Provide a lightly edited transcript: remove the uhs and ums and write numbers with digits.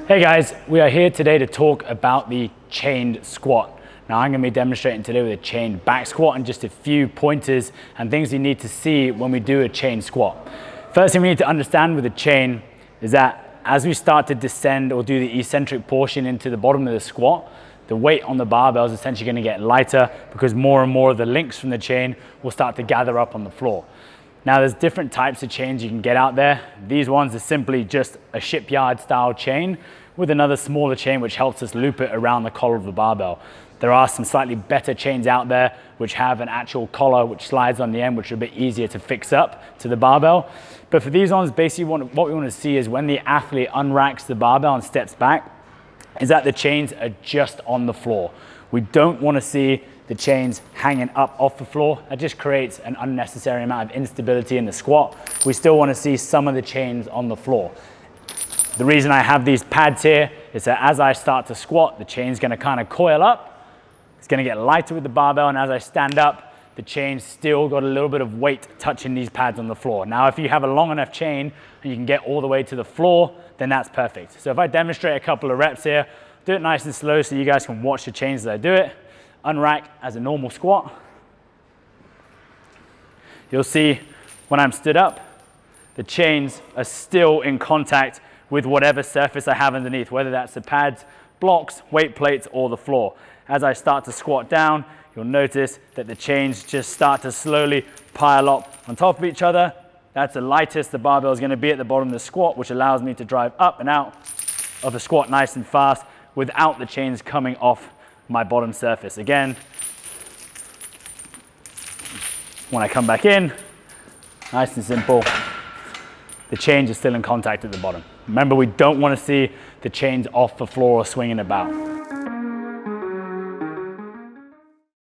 Hey guys, we are here today to talk about the chained squat. Now I'm going to be demonstrating today with a chained back squat and just a few pointers and things you need to see when we do a chain squat. First thing we need to understand with a chain is that as we start to descend or do the eccentric portion into the bottom of the squat, the weight on the barbell is essentially going to get lighter because more and more of the links from the chain will start to gather up on the floor. Now there's different types of chains you can get out there. These ones are simply just a shipyard style chain with another smaller chain which helps us loop it around the collar of the barbell. There are some slightly better chains out there which have an actual collar which slides on the end, which are a bit easier to fix up to the barbell. But for these ones, basically what we want to see is when the athlete unracks the barbell and steps back, is that the chains are just on the floor. We don't want to see the chains hanging up off the floor. That just creates an unnecessary amount of instability in the squat. We still want to see some of the chains on the floor. The reason I have these pads here is that as I start to squat, the chain's going to kind of coil up. It's going to get lighter with the barbell, and as I stand up, the chain's still got a little bit of weight touching these pads on the floor. Now, if you have a long enough chain and you can get all the way to the floor, then that's perfect. So if I demonstrate a couple of reps here, do it nice and slow so you guys can watch the chains as I do it. Unrack as a normal squat. You'll see when I'm stood up, the chains are still in contact with whatever surface I have underneath, whether that's the pads, blocks, weight plates, or the floor. As I start to squat down, you'll notice that the chains just start to slowly pile up on top of each other. That's the lightest the barbell is going to be at the bottom of the squat, which allows me to drive up and out of the squat nice and fast without the chains coming off my bottom surface. Again, when I come back in, nice and simple, the chains are still in contact at the bottom. Remember, we don't want to see the chains off the floor or swinging about.